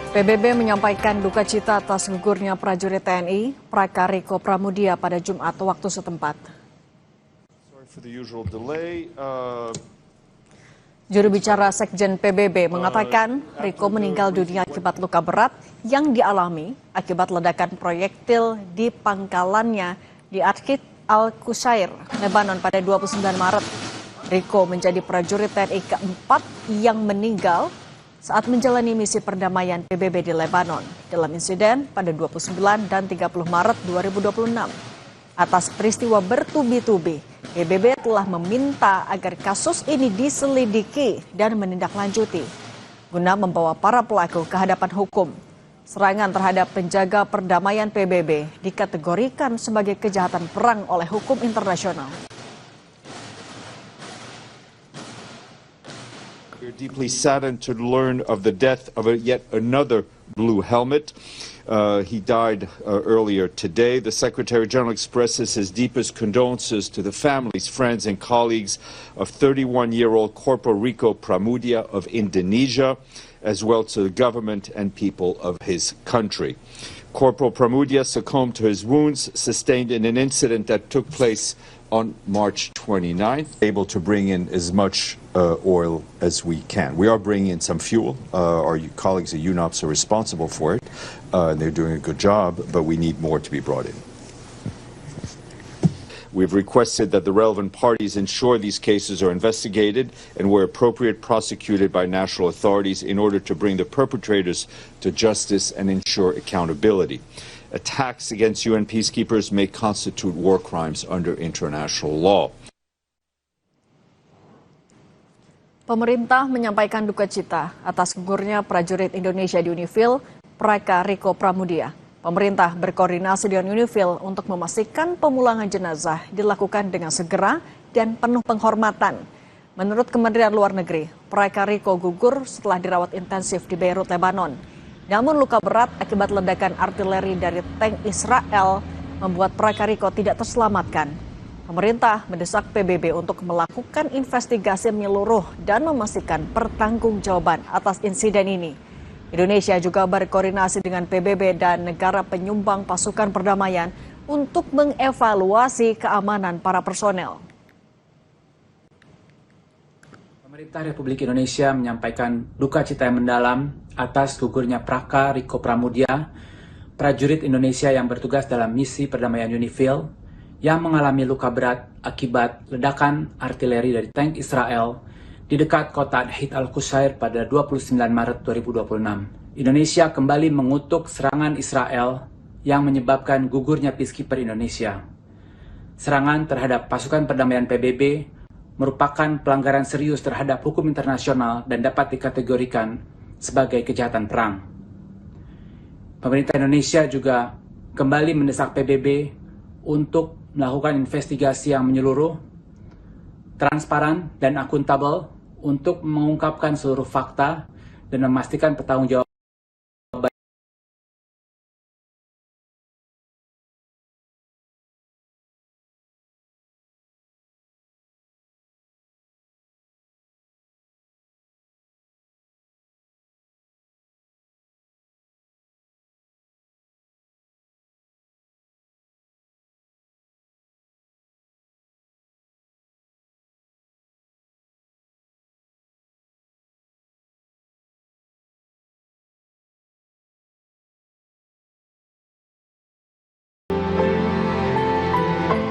PBB menyampaikan duka cita atas gugurnya prajurit TNI Praka Riko Pramudia pada Jumat waktu setempat. Juru bicara Sekjen PBB mengatakan Riko meninggal dunia akibat luka berat yang dialami akibat ledakan proyektil di pangkalannya di Arkit Al-Qusair, Lebanon pada 29 Maret. Riko menjadi prajurit TNI keempat yang meninggal saat menjalani misi perdamaian PBB di Lebanon dalam insiden pada 29 dan 30 Maret 2026. Atas peristiwa bertubi-tubi, PBB telah meminta agar kasus ini diselidiki dan menindaklanjuti guna membawa para pelaku ke hadapan hukum. Serangan terhadap penjaga perdamaian PBB dikategorikan sebagai kejahatan perang oleh hukum internasional. We're deeply saddened to learn of the death of yet another Blue Helmet. He died earlier today. The Secretary General expresses his deepest condolences to the families, friends, and colleagues of 31-year-old Corporal Riko Pramudia of Indonesia, as well to the government and people of his country. Corporal Pramudia succumbed to his wounds sustained in an incident that took place on March 29th, able to bring in as much oil as we can. We are bringing in some fuel. Our colleagues at UNOPS are responsible for it, and they're doing a good job, but we need more to be brought in. We've requested that the relevant parties ensure these cases are investigated and, where appropriate, prosecuted by national authorities in order to bring the perpetrators to justice and ensure accountability. Attacks against UN peacekeepers may constitute war crimes under international law. Pemerintah menyampaikan duka cita atas gugurnya prajurit Indonesia di UNIFIL, Praka Riko Pramudia. Pemerintah berkoordinasi dengan UNIFIL untuk memastikan pemulangan jenazah dilakukan dengan segera dan penuh penghormatan. Menurut Kementerian Luar Negeri, Praka Riko gugur setelah dirawat intensif di Beirut, Lebanon. Namun luka berat akibat ledakan artileri dari tank Israel membuat Praka Riko tidak terselamatkan. Pemerintah mendesak PBB untuk melakukan investigasi menyeluruh dan memastikan pertanggungjawaban atas insiden ini. Indonesia juga berkoordinasi dengan PBB dan negara penyumbang pasukan perdamaian untuk mengevaluasi keamanan para personel. Pemerintah Republik Indonesia menyampaikan duka cita yang mendalam atas gugurnya Praka Riko Pramudia, prajurit Indonesia yang bertugas dalam misi perdamaian UNIFIL, yang mengalami luka berat akibat ledakan artileri dari tank Israel di dekat kota Arkit Al-Qusair pada 29 Maret 2026. Indonesia kembali mengutuk serangan Israel yang menyebabkan gugurnya peacekeeper Indonesia. Serangan terhadap pasukan perdamaian PBB merupakan pelanggaran serius terhadap hukum internasional dan dapat dikategorikan sebagai kejahatan perang. Pemerintah Indonesia juga kembali mendesak PBB untuk melakukan investigasi yang menyeluruh, transparan, dan akuntabel untuk mengungkapkan seluruh fakta dan memastikan pertanggungjawaban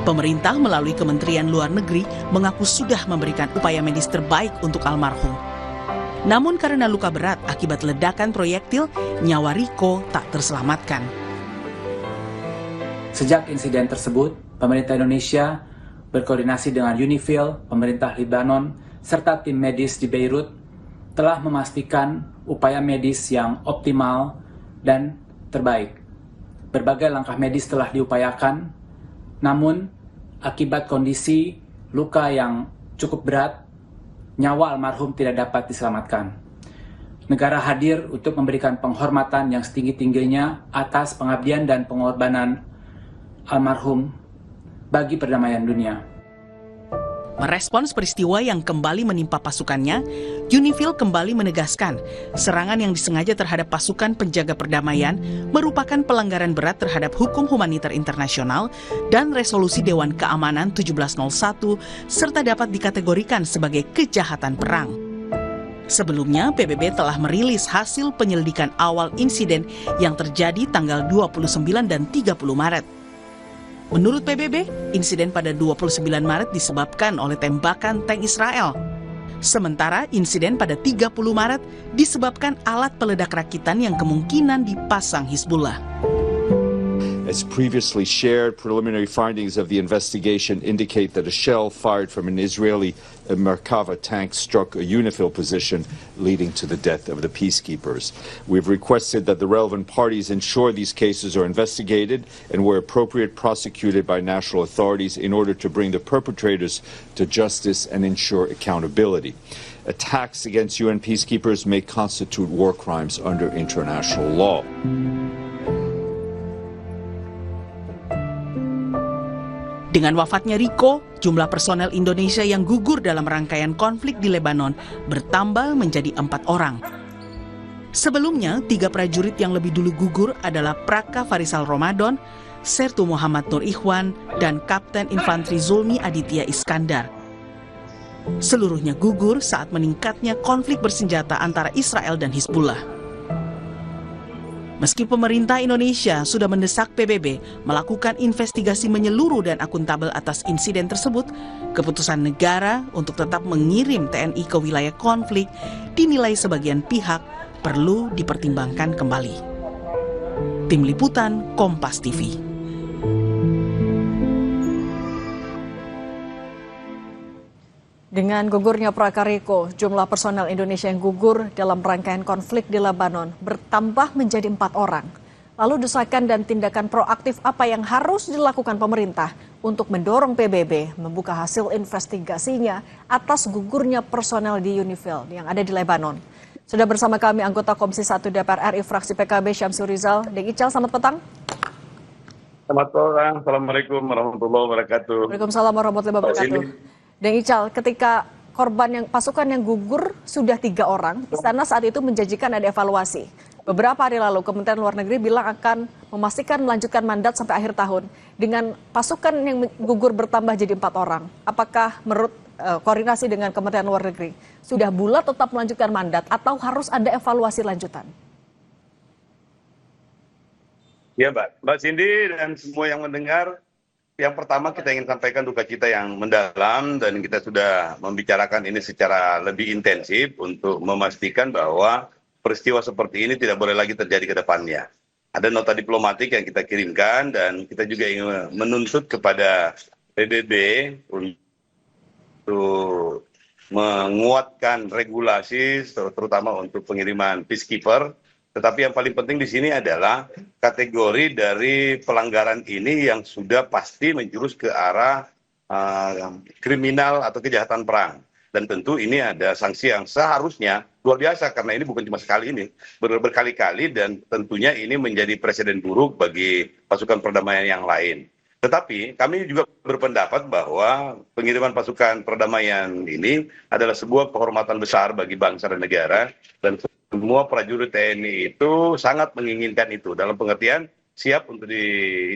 Pemerintah melalui Kementerian Luar Negeri mengaku sudah memberikan upaya medis terbaik untuk almarhum. Namun karena luka berat akibat ledakan proyektil, nyawa Riko tak terselamatkan. Sejak insiden tersebut, pemerintah Indonesia berkoordinasi dengan UNIFIL, pemerintah Lebanon, serta tim medis di Beirut telah memastikan upaya medis yang optimal dan terbaik. Berbagai langkah medis telah diupayakan, namun akibat kondisi luka yang cukup berat, nyawa almarhum tidak dapat diselamatkan. Negara hadir untuk memberikan penghormatan yang setinggi-tingginya atas pengabdian dan pengorbanan almarhum bagi perdamaian dunia. Merespons peristiwa yang kembali menimpa pasukannya, UNIFIL kembali menegaskan serangan yang disengaja terhadap pasukan penjaga perdamaian merupakan pelanggaran berat terhadap hukum humaniter internasional dan resolusi Dewan Keamanan 1701 serta dapat dikategorikan sebagai kejahatan perang. Sebelumnya, PBB telah merilis hasil penyelidikan awal insiden yang terjadi tanggal 29 dan 30 Maret. Menurut PBB, insiden pada 29 Maret disebabkan oleh tembakan tank Israel. Sementara insiden pada 30 Maret disebabkan alat peledak rakitan yang kemungkinan dipasang Hizbullah. As previously shared, preliminary findings of the investigation indicate that a shell fired from an Israeli Merkava tank struck a UNIFIL position, leading to the death of the peacekeepers. We've requested that the relevant parties ensure these cases are investigated and, where appropriate, prosecuted by national authorities in order to bring the perpetrators to justice and ensure accountability. Attacks against UN peacekeepers may constitute war crimes under international law. Dengan wafatnya Riko, jumlah personel Indonesia yang gugur dalam rangkaian konflik di Lebanon bertambah menjadi 4 orang. Sebelumnya, 3 prajurit yang lebih dulu gugur adalah Praka Farisal Ramadan, Sertu Muhammad Nur Ikhwan, dan Kapten Infanteri Zulmi Aditya Iskandar. Seluruhnya gugur saat meningkatnya konflik bersenjata antara Israel dan Hizbullah. Meski pemerintah Indonesia sudah mendesak PBB melakukan investigasi menyeluruh dan akuntabel atas insiden tersebut, keputusan negara untuk tetap mengirim TNI ke wilayah konflik dinilai sebagian pihak perlu dipertimbangkan kembali. Tim Liputan Kompas TV. Dengan gugurnya Praka Riko, jumlah personel Indonesia yang gugur dalam rangkaian konflik di Lebanon bertambah menjadi 4 orang. Lalu desakan dan tindakan proaktif apa yang harus dilakukan pemerintah untuk mendorong PBB membuka hasil investigasinya atas gugurnya personel di UNIFIL yang ada di Lebanon. Sudah bersama kami anggota Komisi 1 DPR RI fraksi PKB Syamsur Rizal. Dek Ical, selamat petang. Selamat petang, Assalamualaikum warahmatullahi wabarakatuh. Waalaikumsalam warahmatullahi wabarakatuh. Dan Ical, ketika pasukan yang gugur sudah 3 orang, Istana saat itu menjanjikan ada evaluasi. Beberapa hari lalu Kementerian Luar Negeri bilang akan memastikan melanjutkan mandat sampai akhir tahun. Dengan pasukan yang gugur bertambah jadi 4 orang, apakah menurut koordinasi dengan Kementerian Luar Negeri sudah bulat tetap melanjutkan mandat atau harus ada evaluasi lanjutan? Ya Mbak Cindy dan semua yang mendengar, yang pertama kita ingin sampaikan duka cita yang mendalam dan kita sudah membicarakan ini secara lebih intensif untuk memastikan bahwa peristiwa seperti ini tidak boleh lagi terjadi ke depannya. Ada nota diplomatik yang kita kirimkan dan kita juga ingin menuntut kepada PBB untuk menguatkan regulasi terutama untuk pengiriman peacekeeper. Tetapi yang paling penting di sini adalah kategori dari pelanggaran ini yang sudah pasti menjurus ke arah kriminal atau kejahatan perang. Dan tentu ini ada sanksi yang seharusnya luar biasa karena ini bukan cuma sekali ini, berkali-kali dan tentunya ini menjadi presiden buruk bagi pasukan perdamaian yang lain. Tetapi kami juga berpendapat bahwa pengiriman pasukan perdamaian ini adalah sebuah kehormatan besar bagi bangsa dan negara dan semua prajurit TNI itu sangat menginginkan itu dalam pengertian siap untuk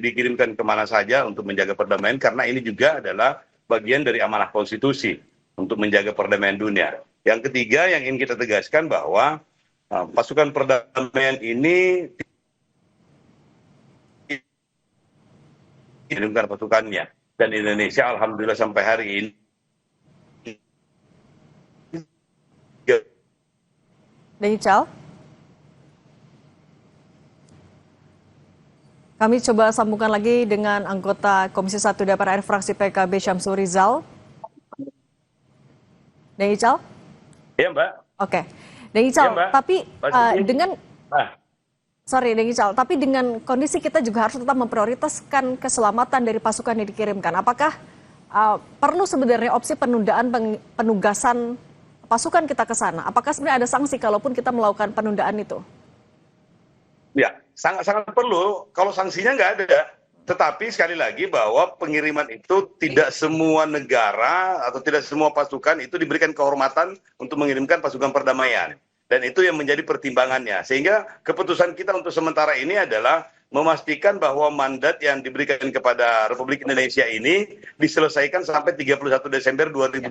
dikirimkan kemana saja untuk menjaga perdamaian karena ini juga adalah bagian dari amanah konstitusi untuk menjaga perdamaian dunia. Yang ketiga yang ingin kita tegaskan bahwa pasukan perdamaian ini dikirimkan pasukannya dan Indonesia alhamdulillah sampai hari ini Ical, kami coba sambungkan lagi dengan anggota Komisi 1 DPR RI fraksi PKB Syamsur Rizal. Ical? Ya Mbak. Oke. Ical, ya, tapi tapi dengan kondisi kita juga harus tetap memprioritaskan keselamatan dari pasukan yang dikirimkan. Apakah perlu sebenarnya opsi penundaan penugasan pasukan kita ke sana? Apakah sebenarnya ada sanksi kalaupun kita melakukan penundaan itu? Ya, sangat-sangat perlu. Kalau sanksinya nggak ada, Tetapi sekali lagi bahwa pengiriman itu tidak semua negara atau tidak semua pasukan itu diberikan kehormatan untuk mengirimkan pasukan perdamaian. Dan itu yang menjadi pertimbangannya. Sehingga keputusan kita untuk sementara ini adalah memastikan bahwa mandat yang diberikan kepada Republik Indonesia ini diselesaikan sampai 31 Desember 2026.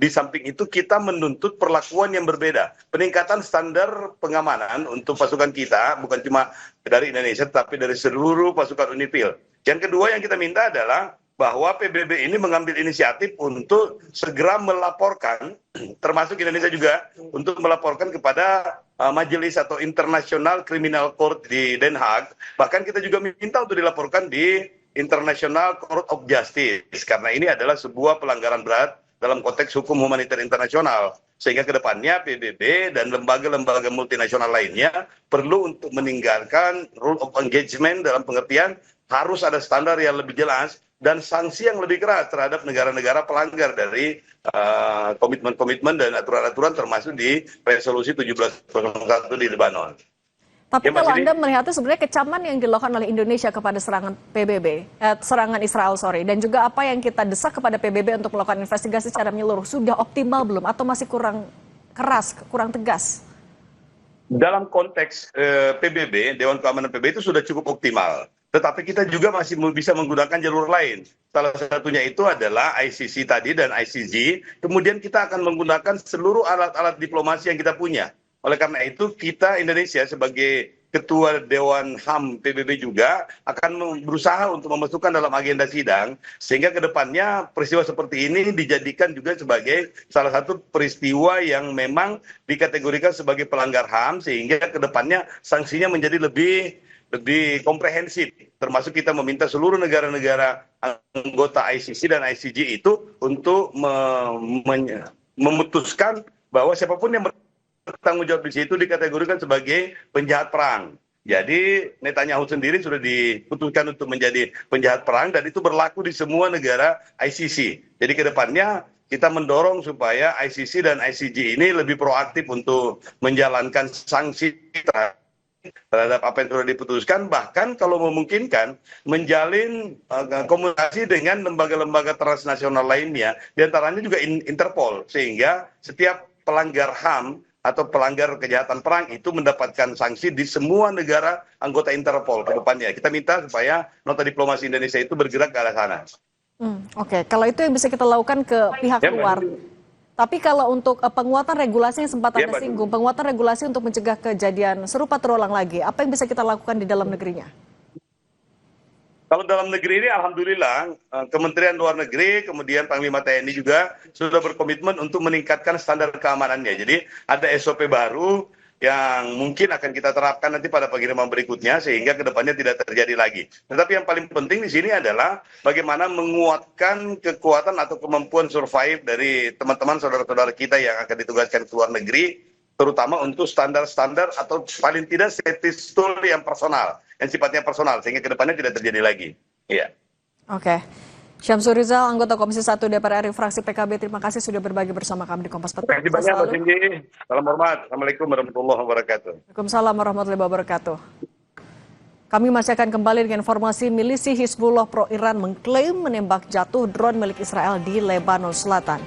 Di samping itu kita menuntut perlakuan yang berbeda. Peningkatan standar pengamanan untuk pasukan kita, bukan cuma dari Indonesia, tapi dari seluruh pasukan UNIFIL. Yang kedua yang kita minta adalah bahwa PBB ini mengambil inisiatif untuk segera melaporkan, termasuk Indonesia juga, untuk melaporkan kepada majelis atau International Criminal Court di Den Haag. Bahkan kita juga minta untuk dilaporkan di International Court of Justice, karena ini adalah sebuah pelanggaran berat dalam konteks hukum humaniter internasional. Sehingga kedepannya PBB dan lembaga-lembaga multinasional lainnya perlu untuk meninggalkan rule of engagement dalam pengertian harus ada standar yang lebih jelas dan sanksi yang lebih keras terhadap negara-negara pelanggar dari komitmen-komitmen dan aturan-aturan termasuk di resolusi 1701 di Lebanon. Tapi Ya, kalau Mas, Anda melihatnya sebenarnya kecaman yang dilakukan oleh Indonesia kepada serangan PBB, serangan Israel, dan juga apa yang kita desak kepada PBB untuk melakukan investigasi secara menyeluruh, sudah optimal belum atau masih kurang keras, kurang tegas? Dalam konteks PBB, Dewan Keamanan PBB itu sudah cukup optimal. Tetapi kita juga masih bisa menggunakan jalur lain. Salah satunya itu adalah ICC tadi dan ICG. Kemudian kita akan menggunakan seluruh alat-alat diplomasi yang kita punya. Oleh karena itu kita Indonesia sebagai Ketua Dewan HAM PBB juga akan berusaha untuk memasukkan dalam agenda sidang sehingga kedepannya peristiwa seperti ini dijadikan juga sebagai salah satu peristiwa yang memang dikategorikan sebagai pelanggar HAM sehingga kedepannya sanksinya menjadi lebih komprehensif, termasuk kita meminta seluruh negara-negara anggota ICC dan ICG itu untuk memutuskan bahwa siapapun yang bertanggung jawab di situ dikategorikan sebagai penjahat perang. Jadi Netanyahu sendiri sudah diputuskan untuk menjadi penjahat perang dan itu berlaku di semua negara ICC. Jadi kedepannya kita mendorong supaya ICC dan ICG ini lebih proaktif untuk menjalankan sanksi terhadap apa yang sudah diputuskan, bahkan kalau memungkinkan menjalin komunikasi dengan lembaga-lembaga transnasional lainnya, diantaranya juga Interpol, sehingga setiap pelanggar HAM atau pelanggar kejahatan perang itu mendapatkan sanksi di semua negara anggota Interpol ke depannya. Kita minta supaya nota diplomasi Indonesia itu bergerak ke arah sana. Oke, kalau itu yang bisa kita lakukan ke pihak luar. Tapi kalau untuk penguatan regulasi yang sempat Anda singgung, penguatan regulasi untuk mencegah kejadian serupa terulang lagi, apa yang bisa kita lakukan di dalam negerinya? Kalau dalam negeri ini alhamdulillah Kementerian Luar Negeri, kemudian Panglima TNI juga sudah berkomitmen untuk meningkatkan standar keamanannya. Jadi ada SOP baru yang mungkin akan kita terapkan nanti pada pengiriman berikutnya sehingga kedepannya tidak terjadi lagi. Tetapi yang paling penting di sini adalah bagaimana menguatkan kekuatan atau kemampuan survive dari teman-teman saudara-saudara kita yang akan ditugaskan ke luar negeri, terutama untuk standar-standar atau paling tidak safety tool yang personal, yang sifatnya personal sehingga kedepannya tidak terjadi lagi. Iya. Oke. Syamsur Rizal, anggota Komisi 1 DPR RI fraksi PKB, terima kasih sudah berbagi bersama kami di Kompas Petang. Terima kasih banyak, Mas Indi. Salam hormat. Assalamualaikum warahmatullahi wabarakatuh. Waalaikumsalam warahmatullahi wabarakatuh. Kami masih akan kembali dengan informasi milisi Hizbullah pro Iran mengklaim menembak jatuh drone milik Israel di Lebanon Selatan.